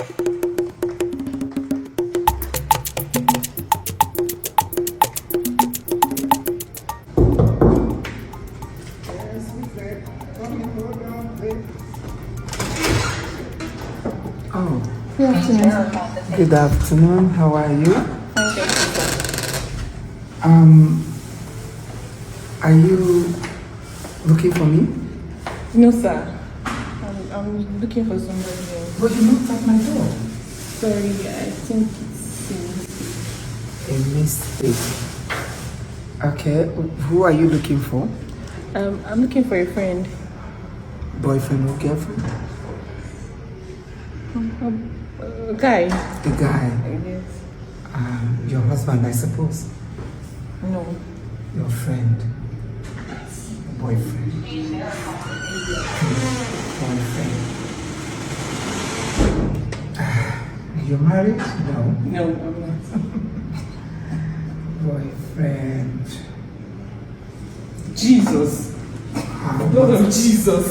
Oh, good afternoon. How are you? Are you looking for me? No, sir. I'm looking for somebody else. But you knocked at my door. Sorry, I think it's A mistake. Okay, who are you looking for? I'm looking for a friend. Boyfriend or girlfriend? A guy. A guy. Yes. Your husband, I suppose. No. Your friend. Boyfriend. Boyfriend. You're married? No. No, I'm not. Boyfriend. Jesus. Blood of Jesus.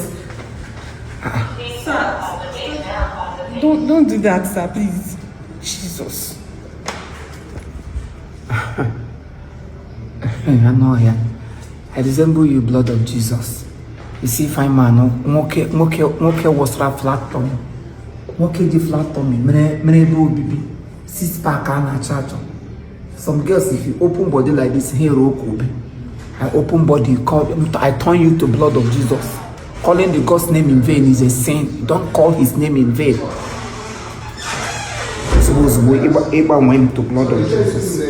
Sir. Don't do that, sir, please. Jesus. I know here. I resemble you, blood of Jesus. You see, fine man, moke was flat tummy. Moke the flat tummy. Mene baby. 6 pack and a charger. Some girls, if you open body like this, here Kobe. I open body, I turn you to blood of Jesus. Calling the God's name in vain is a sin. Don't call his name in vain. Suppose we ever went to blood of Jesus.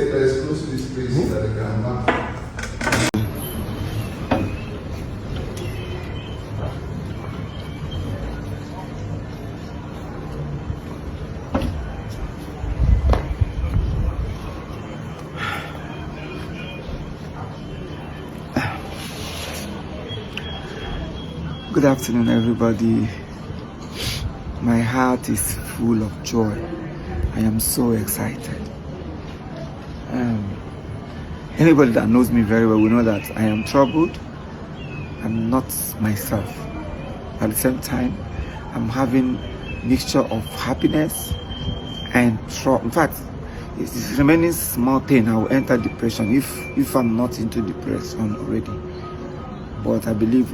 Good afternoon, everybody. My heart is full of joy. I am so excited. Anybody that knows me very well will know that I am troubled. I'm not myself. At the same time, I'm having mixture of happiness and in fact, it's remaining small thing. I will enter depression if I'm not into depression already. But I believe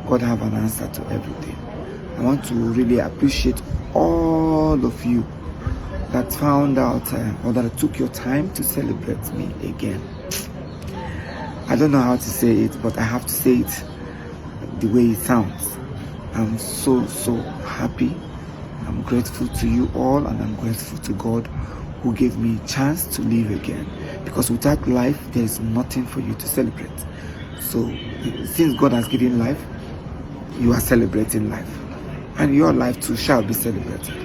God have an answer to everything. I want to really appreciate all of you that found out or that took your time to celebrate me again. I don't know how to say it, but I have to say it the way it sounds. I'm so happy. I'm grateful to you all, and I'm grateful to God who gave me a chance to live again. Because without life, there is nothing for you to celebrate. So since God has given life, you are celebrating life, and your life too shall be celebrated.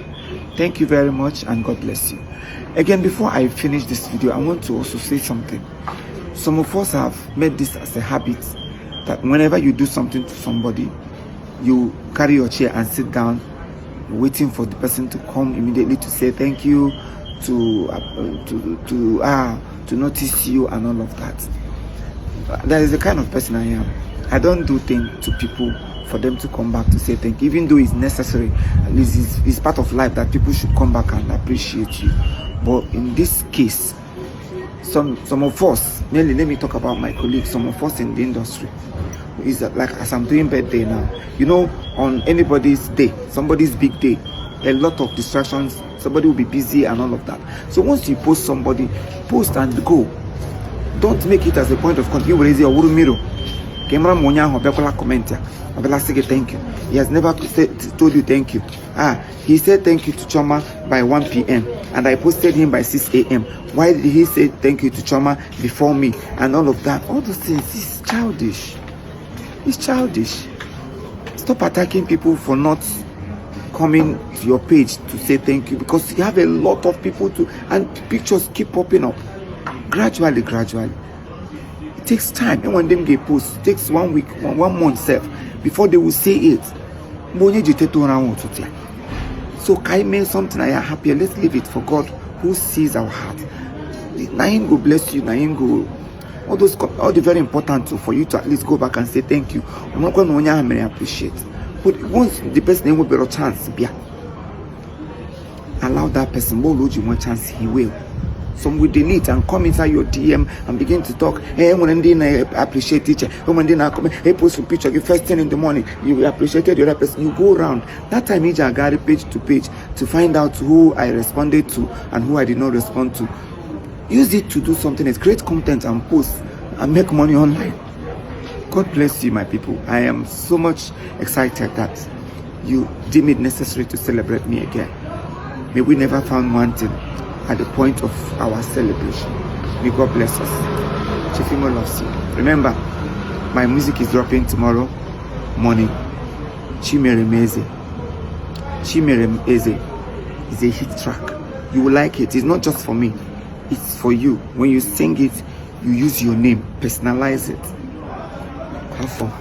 Thank you very much, and God bless you. Again, before I finish this video, I want to also say something. Some of us have made this as a habit that whenever you do something to somebody, you carry your chair and sit down, waiting for the person to come immediately to say thank you, to notice you, and all of that. That is the kind of person I am. I don't do things to people for them to come back to say thank you, even though it's necessary. At least it's part of life that people should come back and appreciate you. But in this case, some of us, mainly let me talk about my colleagues, some of us in the industry, is like, as I'm doing birthday now, you know, on anybody's day, somebody's big day, a lot of distractions, somebody will be busy and all of that. So once you post somebody, post and go. Don't make it as a point of contact. You raise your mirror. Camera monya hobekula comment ya. Abela say thank you. He has never told you thank you. He said thank you to Choma by 1 p.m. and I posted him by 6 a.m. Why did he say thank you to Choma before me and all of that? All those things is childish. It's childish. Stop attacking people for not coming to your page to say thank you, because you have a lot of people and pictures keep popping up. Gradually. It takes time. And when them get post, it takes 1 week, 1 month self before they will say it. So Kai mean something I am happy. Let's leave it for God who sees our heart. Naim go bless you, Naim go all the very important for you to at least go back and say thank you. I'm not going to appreciate. But once the person will be a chance, allow that person, more load you one chance, he will. Some will delete and come inside your DM and begin to talk. Hey, when I appreciate teacher. When I come, hey, post a picture. You first thing in the morning, you appreciated the other person. You go around. That time, I got page to page to find out who I responded to and who I did not respond to. Use it to do something else. Create content and post and make money online. God bless you, my people. I am so much excited that you deem it necessary to celebrate me again. May we never find one thing at the point of our celebration. May God bless us. Chief Imo loves you. Remember, my music is dropping tomorrow morning. Chimere Meze. Chimere Meze is a hit track. You will like it. It's not just for me. It's for you. When you sing it, you use your name. Personalize it. Have fun.